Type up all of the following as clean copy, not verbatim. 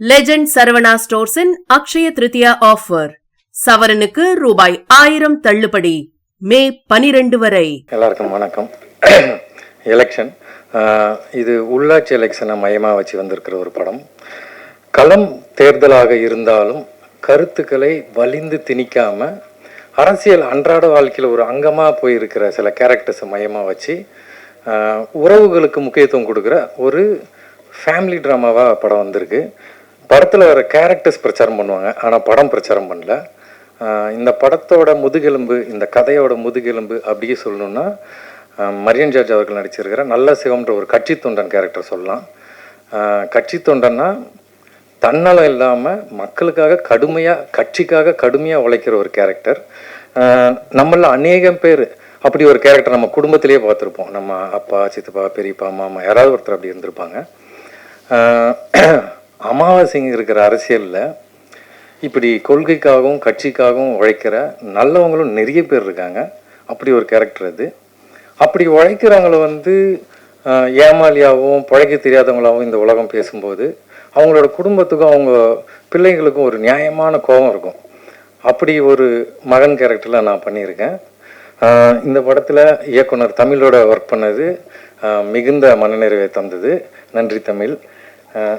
Legend Saravana ஸ்டோர்ஸின் Akshaya Tritiya offer. சவரனுக்கு ரூபாய் 1000 தள்ளுபடி. மே 12 வரை. எல்லாருக்கும் வணக்கம். எலெக்ஷன், இது உள்ளாட்சி எலெக்ஷனை மையமாக வச்சு வந்திருக்கிற ஒரு படம். களம் தேர்தலாக இருந்தாலும் கருத்துக்களை வலிந்து திணிக்காம அரசியல் அன்றாட வாழ்க்கையில் ஒரு அங்கமாக போயிருக்கிற சில கேரக்டர்ஸை மையமாக வச்சு உறவுகளுக்கு முக்கியத்துவம் கொடுக்குற ஒரு ஃபேமிலி ட்ராமாவாக படம் வந்திருக்கு. படத்தில் வர கேரக்டர்ஸ் பிரச்சாரம் பண்ணுவாங்க, ஆனால் படம் பிரச்சாரம் பண்ணல. இந்த படத்தோட முதுகெலும்பு, இந்த கதையோட முதுகெலும்பு அப்படியே சொல்லணுன்னா மரியன் ஜார்ஜ் அவர்கள் நடிச்சிருக்கிற நல்ல சிவம்ன்ற ஒரு கட்சி தொண்டன் கேரக்டர் சொல்லலாம். கட்சி தொண்டன்னா தன்னலம் இல்லாமல் மக்களுக்காக கட்சிக்காக கடுமையாக உழைக்கிற ஒரு கேரக்டர். நம்மள அநேகம் பேர் அப்படி ஒரு கேரக்டர் நம்ம குடும்பத்திலேயே பார்த்துருப்போம். நம்ம அப்பா, சித்தப்பா, பெரியப்பா, மாமா யாராவது ஒருத்தர் அப்படி இருந்திருப்பாங்க. அமாவாசைங்க இருக்கிற அரசியலில் இப்படி கொள்கைக்காகவும் கட்சிக்காகவும் உழைக்கிற நல்லவங்களும் நிறைய பேர் இருக்காங்க. அப்படி ஒரு கேரக்டர் அது. அப்படி உழைக்கிறவங்கள ஏமாலியாகவும் பழைக்க தெரியாதவங்களாகவும் இந்த உலகம் பேசும்போது அவங்களோட குடும்பத்துக்கும் அவங்க பிள்ளைங்களுக்கும் ஒரு நியாயமான கோபம் இருக்கும். அப்படி ஒரு மகன் கேரக்டரில் நான் பண்ணியிருக்கேன். இந்த படத்தில் இயக்குனர் தமிழோட ஒர்க் பண்ணது மிகுந்த மனநிறைவை தந்தது. நன்றி தமிழ்.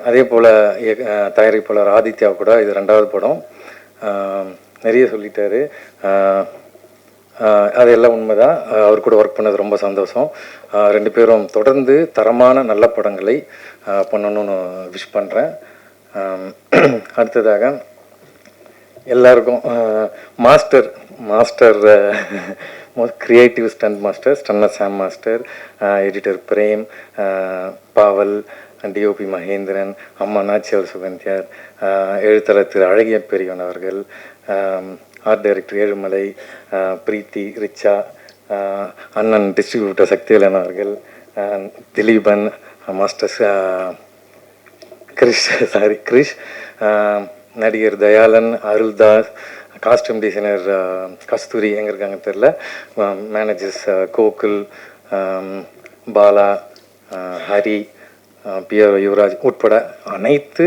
அதே போல் தயாரிப்பாளர் ஆதித்யா கூட இது 2வது படம். நிறைய சொல்லிட்டாரு, அதெல்லாம் உண்மைதான். அவர் கூட ஒர்க் பண்ணது ரொம்ப சந்தோஷம். 2 பேரும் தொடர்ந்து தரமான நல்ல படங்களை பண்ணணும்னு விஷ் பண்ணுறேன். அடுத்ததாக எல்லாருக்கும் master creative stunt master stunner Sam master, editor Prem, Paval, DOP Mahendran, அம்மா நாச்சியால் சுகந்தியார், எழுத்தாளர் திரு அழகிய பெரியவன் அவர்கள், ஆர்ட் டைரக்டர் ஏழுமலை, பிரீத்தி, ரிச்சா, அண்ணன் டிஸ்ட்ரிபியூட்டர் சக்திவேலன் அவர்கள், திலீபன், மாஸ்டர் கிரிஷ், நடிகர் தயாளன், அருள்தாஸ், காஸ்டியூம் டிசைனர் கஸ்தூரி எங்கே இருக்காங்க தெரில, மேனேஜர்ஸ் கோகுல், பாலா, ஹரி, பிஆர் யுவராஜ் உட்பட அனைத்து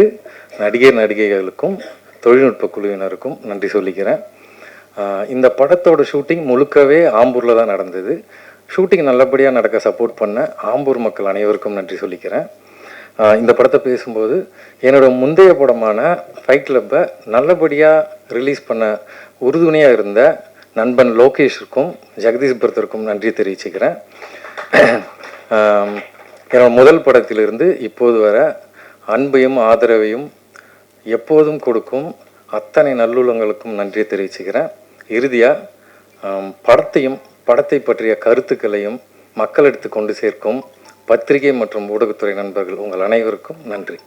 நடிகைகளுக்கும் தொழில்நுட்ப குழுவினருக்கும் நன்றி சொல்லிக்கிறேன். இந்த படத்தோட ஷூட்டிங் முழுக்கவே ஆம்பூரில் தான் நடந்தது. ஷூட்டிங் நல்லபடியாக நடக்க சப்போர்ட் பண்ண ஆம்பூர் மக்கள் அனைவருக்கும் நன்றி சொல்லிக்கிறேன். இந்த படத்தை பேசும்போது என்னோடய முந்தைய படமான ஃபைட் கிளப்பை நல்லபடியாக ரிலீஸ் பண்ண உறுதுணையாக இருந்த நண்பன் லோகேஷுக்கும் ஜெகதீஷ் பரத்திற்கும் நன்றி தெரிவிச்சுக்கிறேன். என்னோட முதல் படத்திலிருந்து இப்போது வர அன்பையும் ஆதரவையும் எப்போதும் கொடுக்கும் அத்தனை நல்லுள்ளங்களுக்கும் நன்றி தெரிவிச்சுக்கிறேன். இறுதியாக படத்தை பற்றிய கருத்துக்களையும் மக்களிடத்து கொண்டு சேர்க்கும் பத்திரிகை மற்றும் ஊடகத்துறை நண்பர்கள் உங்கள் அனைவருக்கும் நன்றி.